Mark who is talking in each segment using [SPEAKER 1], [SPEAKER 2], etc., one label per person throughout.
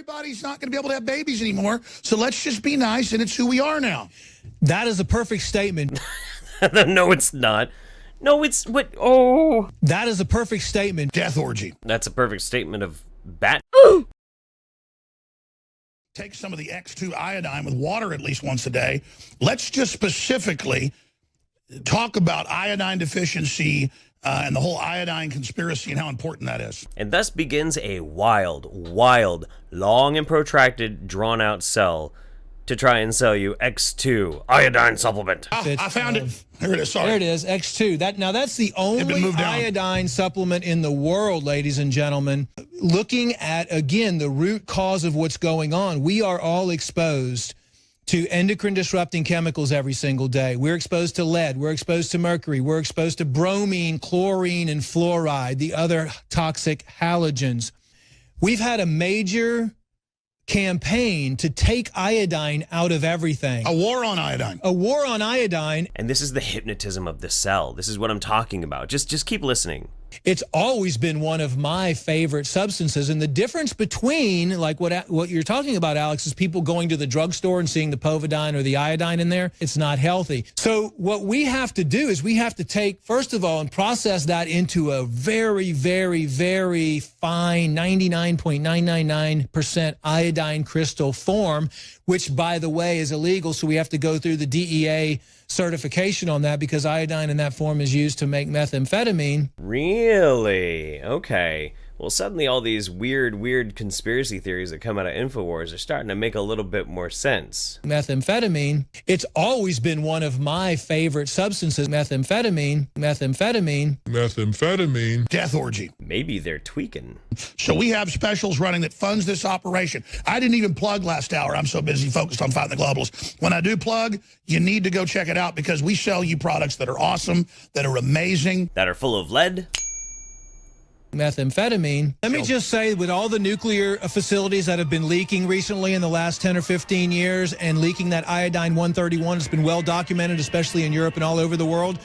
[SPEAKER 1] everybody's not going to be able to have babies anymore, so let's just be nice, and it's who we are now.
[SPEAKER 2] That is a perfect statement.
[SPEAKER 3] No, it's not. No, it's what? Oh,
[SPEAKER 2] that is a perfect statement.
[SPEAKER 1] Death orgy.
[SPEAKER 3] That's a perfect statement of bat.
[SPEAKER 1] Take some of the X2 iodine with water at least once a day. Let's just specifically talk about iodine deficiency and the whole iodine conspiracy and how important that is.
[SPEAKER 3] And thus begins a wild, long and protracted, drawn-out sell to try and sell you X2 iodine supplement.
[SPEAKER 1] I found it. Here it is. Sorry.
[SPEAKER 2] There it is, X2. Now that's the only iodine supplement in the world, ladies and gentlemen. Looking at, again, the root cause of what's going on, we are all exposed to endocrine disrupting chemicals every single day. We're exposed to lead, we're exposed to mercury, we're exposed to bromine, chlorine, and fluoride, the other toxic halogens. We've had a major campaign to take iodine out of everything.
[SPEAKER 1] A war on iodine.
[SPEAKER 2] A war on iodine.
[SPEAKER 3] And this is the hypnotism of the cell. This is what I'm talking about. Just keep listening.
[SPEAKER 2] It's always been one of my favorite substances, and the difference between, like what you're talking about, Alex, is people going to the drugstore and seeing the povidone or the iodine in there. It's not healthy. So what we have to do is we have to take, first of all, and process that into a very, very, very fine 99.999% iodine crystal form, which, by the way, is illegal. So we have to go through the DEA certification on that because iodine in that form is used to make methamphetamine.
[SPEAKER 3] Really? Okay. Well, suddenly all these weird conspiracy theories that come out of InfoWars are starting to make a little bit more sense.
[SPEAKER 2] Methamphetamine. It's always been one of my favorite substances. Methamphetamine.
[SPEAKER 1] Death orgy.
[SPEAKER 3] Maybe they're tweaking.
[SPEAKER 1] So we have specials running that funds this operation. I didn't even plug last hour. I'm so busy focused on fighting the globalists. When I do plug, you need to go check it out because we sell you products that are awesome, that are amazing.
[SPEAKER 3] That are full of lead.
[SPEAKER 2] Methamphetamine. Let me just say, with all the nuclear facilities that have been leaking recently in the last 10 or 15 years and leaking that iodine 131, it's been well documented, especially in Europe and all over the world.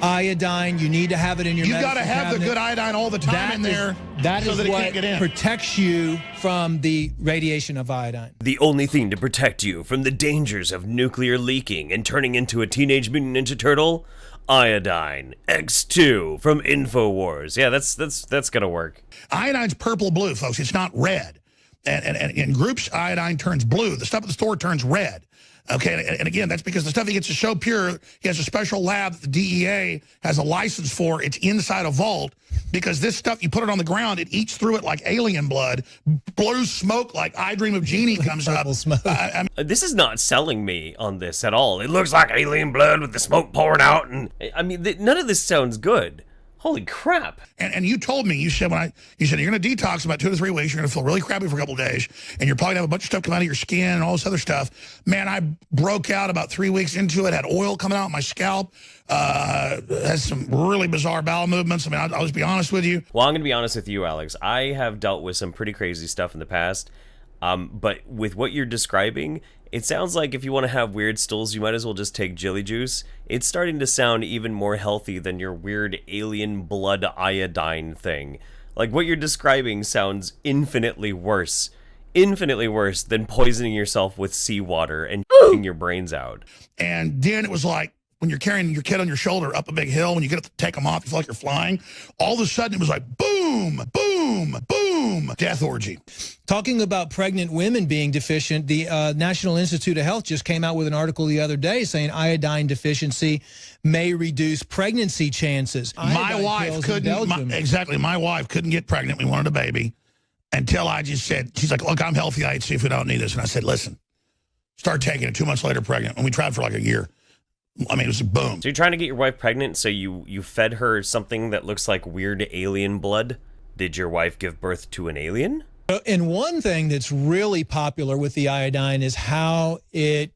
[SPEAKER 2] Iodine, you need to have it in your medicine cabinet.
[SPEAKER 1] You got to have the good iodine all the time in there.
[SPEAKER 2] That is what protects you from the radiation of iodine.
[SPEAKER 3] The only thing to protect you from the dangers of nuclear leaking and turning into a Teenage Mutant Ninja Turtle? Iodine X2 from InfoWars. Yeah, that's gonna work.
[SPEAKER 1] Iodine's purple-blue, folks. It's not red. And in groups, iodine turns blue. The stuff at the store turns red. Okay, and again, that's because the stuff he gets is so pure, he has a special lab that the DEA has a license for. It's inside a vault because this stuff, you put it on the ground, it eats through it like alien blood, blue smoke like I Dream of Jeannie comes up.
[SPEAKER 3] This is not selling me on this at all. It looks like alien blood with the smoke pouring out, and I mean, none of this sounds good. Holy crap.
[SPEAKER 1] And you told me, you said you're going to detox about 2 to 3 weeks, you're going to feel really crappy for a couple of days, and you're probably going to have a bunch of stuff come out of your skin and all this other stuff. Man, I broke out about 3 weeks into it, had oil coming out of my scalp, has some really bizarre bowel movements. I mean, I'll just be honest with you.
[SPEAKER 3] Well, I'm going to be honest with you, Alex. I have dealt with some pretty crazy stuff in the past, but with what you're describing, it sounds like if you want to have weird stools, you might as well just take Jilly Juice. It's starting to sound even more healthy than your weird alien blood iodine thing. Like, what you're describing sounds infinitely worse than poisoning yourself with seawater and your brains out.
[SPEAKER 1] And then it was like, when you're carrying your kid on your shoulder up a big hill, when you get to take them off, you feel like you're flying. All of a sudden, it was like, boom, boom, boom, death orgy.
[SPEAKER 2] Talking about pregnant women being deficient, the National Institute of Health just came out with an article the other day saying iodine deficiency may reduce pregnancy chances.
[SPEAKER 1] My wife couldn't, my wife couldn't get pregnant. We wanted a baby until I just said, she's like, look, I'm healthy. I'd see if we don't need this. And I said, listen, start taking it. 2 months later, pregnant. And we tried for like a year. I mean, it was a boom.
[SPEAKER 3] So you're trying to get your wife pregnant, so you fed her something that looks like weird alien blood? Did your wife give birth to an alien?
[SPEAKER 2] And one thing that's really popular with the iodine is how it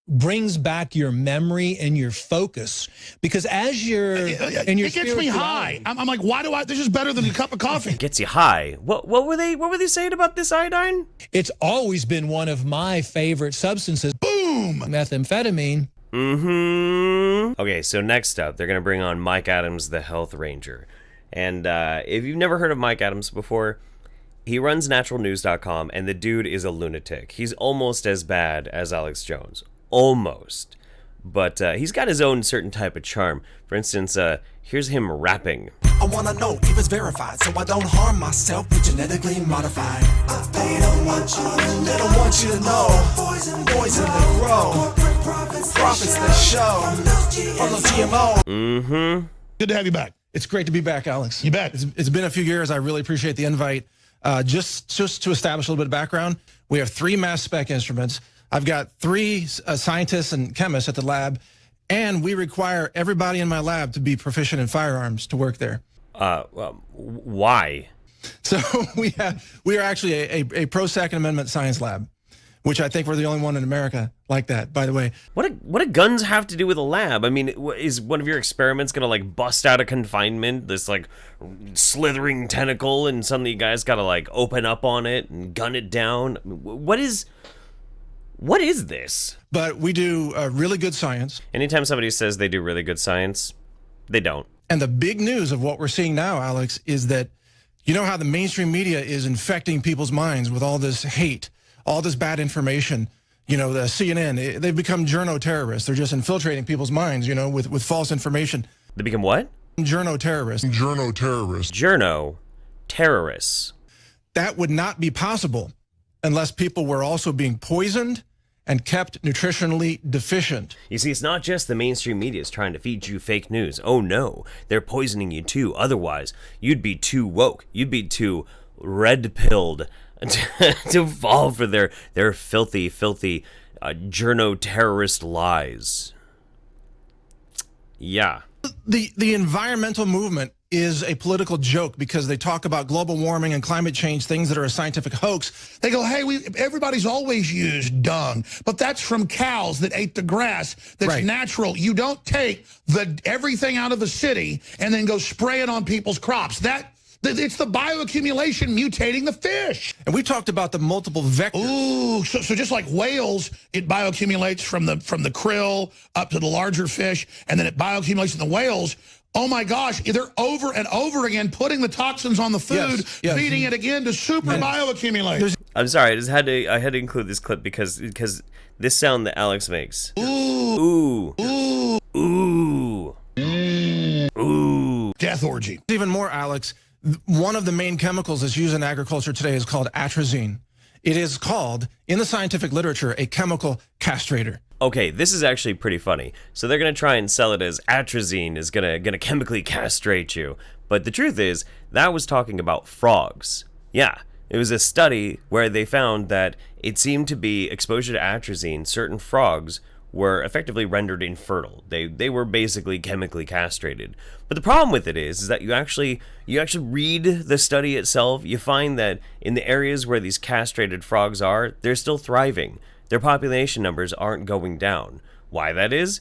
[SPEAKER 2] brings back your memory and your focus. Because as you're in your,
[SPEAKER 1] it gets me high. I'm like, why do I? This is better than a cup of coffee.
[SPEAKER 3] It gets you high. What were they saying about this iodine?
[SPEAKER 2] It's always been one of my favorite substances.
[SPEAKER 1] Boom.
[SPEAKER 2] Methamphetamine.
[SPEAKER 3] Okay, so next up, they're going to bring on Mike Adams, the Health Ranger. And if you've never heard of Mike Adams before, He runs naturalnews.com, and the dude is a lunatic. He's almost as bad as Alex Jones. Almost. But he's got his own certain type of charm. For instance, here's him rapping.
[SPEAKER 4] I wanna know if it's verified, so I don't harm myself with genetically modified. They don't want you to know. Poison that grow. Profits that show. On those GMO.
[SPEAKER 3] Mm-hmm.
[SPEAKER 1] Good to have you back.
[SPEAKER 5] It's great to be back, Alex.
[SPEAKER 1] You bet.
[SPEAKER 5] It's been a few years. I really appreciate the invite. Just to establish a little bit of background, we have 3 mass spec instruments. I've got 3 scientists and chemists at the lab, and we require everybody in my lab to be proficient in firearms to work there.
[SPEAKER 3] Why?
[SPEAKER 5] So we are actually a pro Second Amendment science lab, which I think we're the only one in America like that, by the way.
[SPEAKER 3] What do guns have to do with a lab? I mean, is one of your experiments gonna like bust out of confinement, this like slithering tentacle, and suddenly you guys gotta like open up on it and gun it down? What is this?
[SPEAKER 5] But we do really good science.
[SPEAKER 3] Anytime somebody says they do really good science, they don't.
[SPEAKER 5] And the big news of what we're seeing now, Alex, is that you know how the mainstream media is infecting people's minds with all this hate, all this bad information. You know, the CNN, they've become journo terrorists. They're just infiltrating people's minds, you know, with false information.
[SPEAKER 3] They become what?
[SPEAKER 5] Journo terrorists.
[SPEAKER 6] Journo terrorists.
[SPEAKER 3] Journo terrorists.
[SPEAKER 5] That would not be possible unless people were also being poisoned and kept nutritionally deficient.
[SPEAKER 3] You see, it's not just the mainstream media is trying to feed you fake news. Oh no, they're poisoning you too. Otherwise, you'd be too woke. You'd be too red-pilled to fall for their filthy journo terrorist lies. Yeah.
[SPEAKER 5] The environmental movement is a political joke because they talk about global warming and climate change, things that are a scientific hoax.
[SPEAKER 1] They go, hey, everybody's always used dung, but that's from cows that ate the grass that's
[SPEAKER 5] right.
[SPEAKER 1] Natural. You don't take everything out of the city and then go spray it on people's crops. It's the bioaccumulation mutating the fish.
[SPEAKER 5] And we talked about the multiple vectors.
[SPEAKER 1] Ooh, so just like whales, it bioaccumulates from the krill up to the larger fish, and then it bioaccumulates in the whales. Oh my gosh, they're over and over again putting the toxins on the food,
[SPEAKER 5] yes.
[SPEAKER 1] feeding it again to super bioaccumulate.
[SPEAKER 3] I'm sorry, I had to include this clip because this sound that Alex makes. Ooh. Ooh. Ooh. Ooh. Ooh.
[SPEAKER 1] Death orgy.
[SPEAKER 5] Even more, Alex, one of the main chemicals that's used in agriculture today is called atrazine. It is called, in the scientific literature, a chemical castrator.
[SPEAKER 3] Okay, this is actually pretty funny. So they're gonna try and sell it as atrazine is gonna chemically castrate you. But the truth is, that was talking about frogs. Yeah, it was a study where they found that it seemed to be exposure to atrazine, certain frogs were effectively rendered infertile. They were basically chemically castrated. But the problem with it is that you actually read the study itself, you find that in the areas where these castrated frogs are, they're still thriving. Their population numbers aren't going down. Why that is,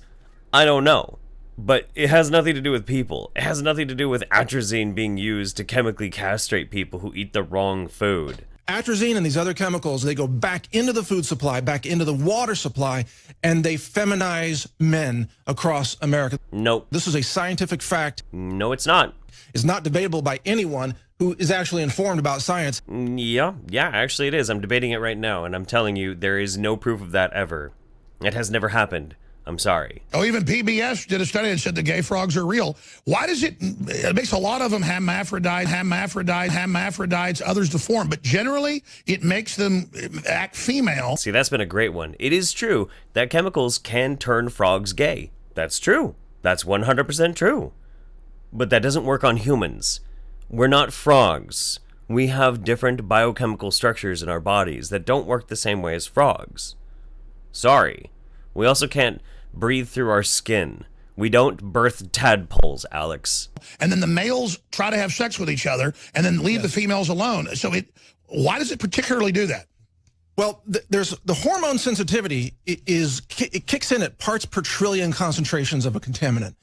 [SPEAKER 3] I don't know. But it has nothing to do with people. It has nothing to do with atrazine being used to chemically castrate people who eat the wrong food.
[SPEAKER 5] Atrazine and these other chemicals, they go back into the food supply, back into the water supply, and they feminize men across America.
[SPEAKER 3] Nope.
[SPEAKER 5] This is a scientific fact.
[SPEAKER 3] No, it's not.
[SPEAKER 5] It's not debatable by anyone who is actually informed about science.
[SPEAKER 3] Yeah, actually it is. I'm debating it right now, and I'm telling you, there is no proof of that ever. It has never happened. I'm sorry.
[SPEAKER 1] Oh, even PBS did a study and said the gay frogs are real. Why does it makes a lot of them hermaphrodites, others deformed, but generally it makes them act female.
[SPEAKER 3] See, that's been a great one. It is true that chemicals can turn frogs gay. That's true. That's 100% true. But that doesn't work on humans. We're not frogs. We have different biochemical structures in our bodies that don't work the same way as frogs. Sorry. We also can't breathe through our skin. We don't birth tadpoles, Alex.
[SPEAKER 1] And then the males try to have sex with each other and then leave the females alone. So why does it particularly do that?
[SPEAKER 5] Well, there's the hormone sensitivity it kicks in at parts per trillion concentrations of a contaminant.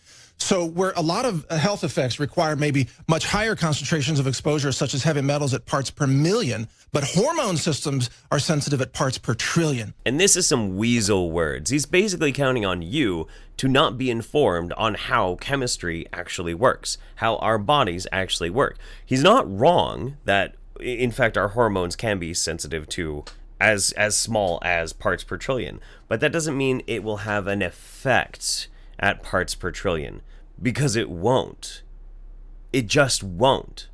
[SPEAKER 5] So where a lot of health effects require maybe much higher concentrations of exposure, such as heavy metals at parts per million, but hormone systems are sensitive at parts per trillion.
[SPEAKER 3] And this is some weasel words. He's basically counting on you to not be informed on how chemistry actually works, how our bodies actually work. He's not wrong that In fact, our hormones can be sensitive to as small as parts per trillion, but that doesn't mean it will have an effect at parts per trillion, because it won't. It just won't.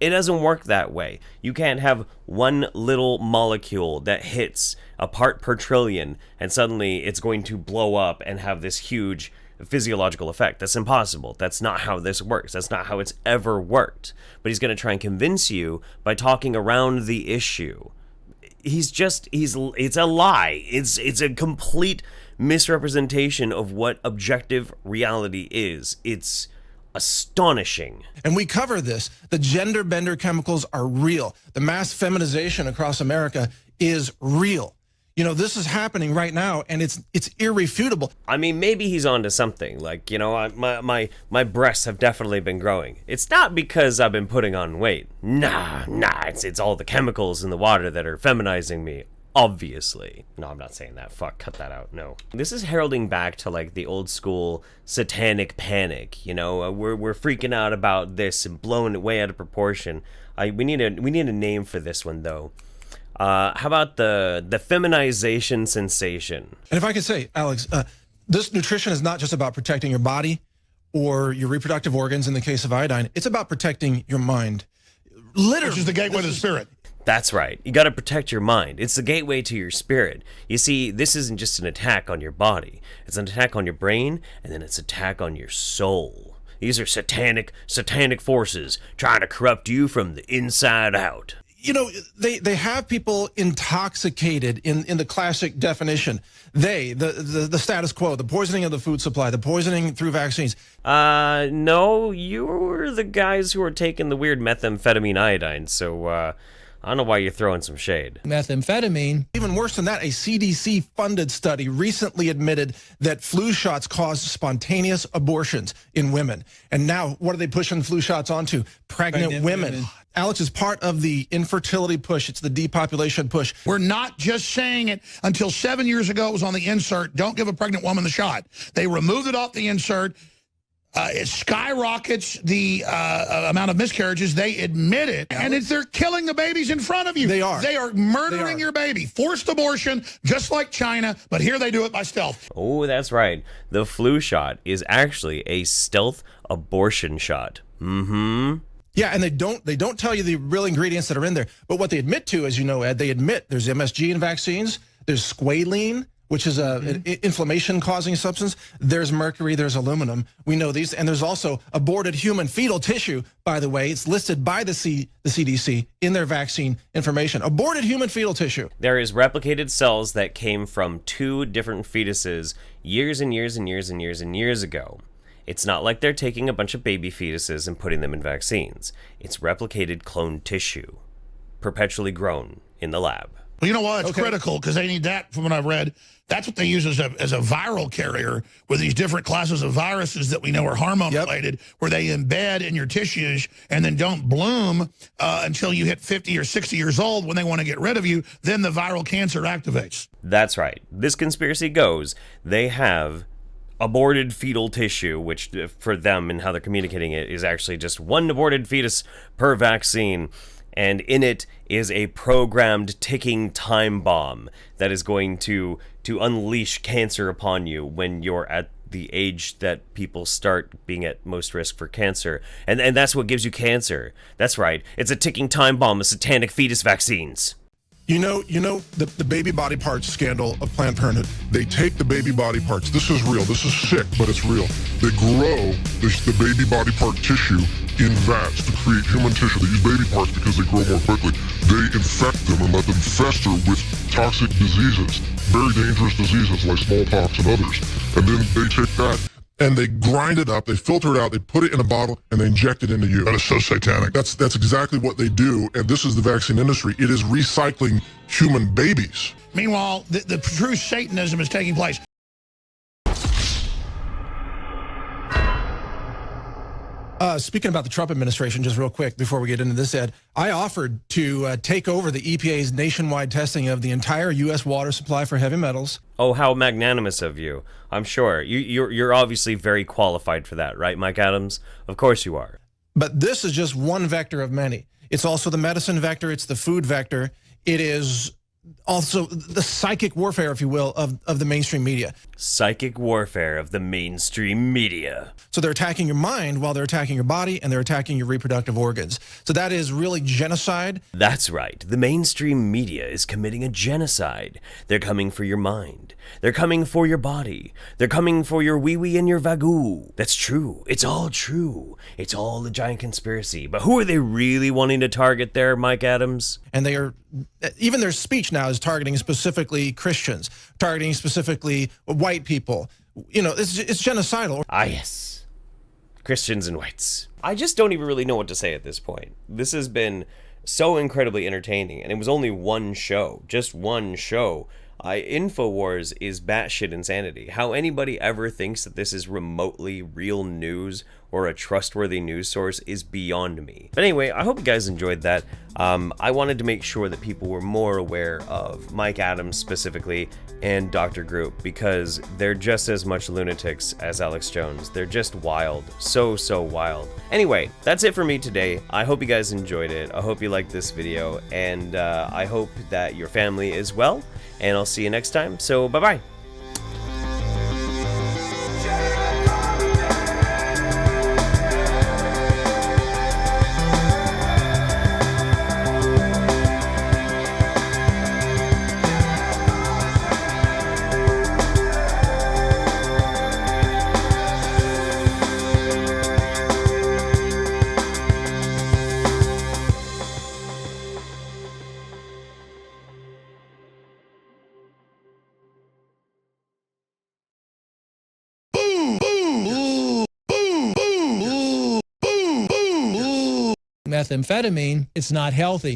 [SPEAKER 3] It doesn't work that way. You can't have one little molecule that hits a part per trillion and suddenly it's going to blow up and have this huge physiological effect. That's impossible. That's not how this works. That's not how it's ever worked. But he's going to try and convince you by talking around the issue. It's a lie. It's a complete misrepresentation of what objective reality is. It's astonishing.
[SPEAKER 5] And we cover this. The gender bender chemicals are real. The mass feminization across America is real. You know, this is happening right now, and it's irrefutable.
[SPEAKER 3] I mean, maybe he's onto something. Like, you know, my breasts have definitely been growing. It's not because I've been putting on weight. Nah, it's all the chemicals in the water that are feminizing me. Obviously. No, I'm not saying that. Fuck, cut that out. No. This is heralding back to like the old school satanic panic. You know, we're freaking out about this and blowing it way out of proportion. We need a name for this one though. How about the feminization sensation?
[SPEAKER 5] And if I could say, Alex, this nutrition is not just about protecting your body or your reproductive organs in the case of iodine. It's about protecting your mind. Literally.
[SPEAKER 1] Which is the gateway to the spirit.
[SPEAKER 3] That's right. You got to protect your mind. It's the gateway to your spirit. You see, this isn't just an attack on your body. It's an attack on your brain, and then it's an attack on your soul. These are satanic forces trying to corrupt you from the inside out.
[SPEAKER 5] You know, they have people intoxicated in the classic definition. The status quo, the poisoning of the food supply, the poisoning through vaccines.
[SPEAKER 3] No, you were the guys who were taking the weird methamphetamine iodine, so, I don't know why you're throwing some shade.
[SPEAKER 2] Methamphetamine.
[SPEAKER 5] Even worse than that, a CDC-funded study recently admitted that flu shots caused spontaneous abortions in women. And now, what are they pushing flu shots onto? Pregnant women. Alex is part of the infertility push. It's the depopulation push.
[SPEAKER 1] We're not just saying it. Until 7 years ago, it was on the insert. Don't give a pregnant woman the shot. They removed it off the insert. It skyrockets the amount of miscarriages. They admit it, and they're killing the babies in front of you.
[SPEAKER 5] They are.
[SPEAKER 1] They are murdering your baby. Forced abortion, just like China, but here they do it by stealth.
[SPEAKER 3] Oh, that's right. The flu shot is actually a stealth abortion shot. Mm-hmm.
[SPEAKER 5] Yeah, and they don't tell you the real ingredients that are in there. But what they admit to, as you know, Ed, they admit there's MSG in vaccines, there's squalene, which is an inflammation-causing substance. There's mercury, there's aluminum. We know these. And there's also aborted human fetal tissue, by the way. It's listed by the CDC in their vaccine information. Aborted human fetal tissue.
[SPEAKER 3] There is replicated cells that came from 2 different fetuses years and years and years and years and years ago. It's not like they're taking a bunch of baby fetuses and putting them in vaccines. It's replicated cloned tissue, perpetually grown in the lab.
[SPEAKER 1] Well, you know what? It's critical because they need that, from what I've read. That's what they use as a viral carrier with these different classes of viruses that we know are hormone-related, where they embed in your tissues and then don't bloom until you hit 50 or 60 years old when they want to get rid of you. Then the viral cancer activates.
[SPEAKER 3] That's right. This conspiracy goes, they have aborted fetal tissue, which for them and how they're communicating it is actually just 1 aborted fetus per vaccine. And in it is a programmed ticking time bomb that is going to unleash cancer upon you when you're at the age that people start being at most risk for cancer. And that's what gives you cancer. That's right. It's a ticking time bomb of satanic fetus vaccines.
[SPEAKER 6] You know the baby body parts scandal of Planned Parenthood. They take the baby body parts. This is real. This is sick, but it's real. They grow the baby body part tissue in vats to create human tissue. They use baby parts because they grow more quickly. They infect them and let them fester with toxic diseases, very dangerous diseases like smallpox and others. And then they take that and they grind it up, they filter it out, they put it in a bottle, and they inject it into you. That is so satanic. That's exactly what they do, and this is the vaccine industry. It is recycling human babies.
[SPEAKER 1] Meanwhile, the true Satanism is taking place.
[SPEAKER 5] Speaking about the Trump administration, just real quick before we get into this, Ed, I offered to take over the EPA's nationwide testing of the entire U.S. water supply for heavy metals.
[SPEAKER 3] Oh, how magnanimous of you. I'm sure. You're obviously very qualified for that, right, Mike Adams? Of course you are.
[SPEAKER 5] But this is just one vector of many. It's also the medicine vector. It's the food vector. It is also the psychic warfare, if you will, of the mainstream media.
[SPEAKER 3] Psychic warfare of the mainstream media.
[SPEAKER 5] So they're attacking your mind while they're attacking your body, and they're attacking your reproductive organs. So that is really genocide.
[SPEAKER 3] That's right. The mainstream media is committing a genocide. They're coming for your mind. They're coming for your body. They're coming for your wee-wee and your vagoo. That's true. It's all true. It's all a giant conspiracy. But who are they really wanting to target there, Mike Adams?
[SPEAKER 5] And they are, even their speech now is targeting specifically Christians, targeting specifically white people. You know, it's genocidal.
[SPEAKER 3] Ah, yes. Christians and whites. I just don't even really know what to say at this point. This has been so incredibly entertaining, and it was only one show, just one show. InfoWars is batshit insanity. How anybody ever thinks that this is remotely real news or a trustworthy news source is beyond me. But anyway, I hope you guys enjoyed that. I wanted to make sure that people were more aware of Mike Adams specifically and Dr. Group, because they're just as much lunatics as Alex Jones. They're just wild. So wild. Anyway, that's it for me today. I hope you guys enjoyed it. I hope you liked this video, and I hope that your family is well, and I'll see you next time. So bye-bye.
[SPEAKER 2] Methamphetamine, it's not healthy.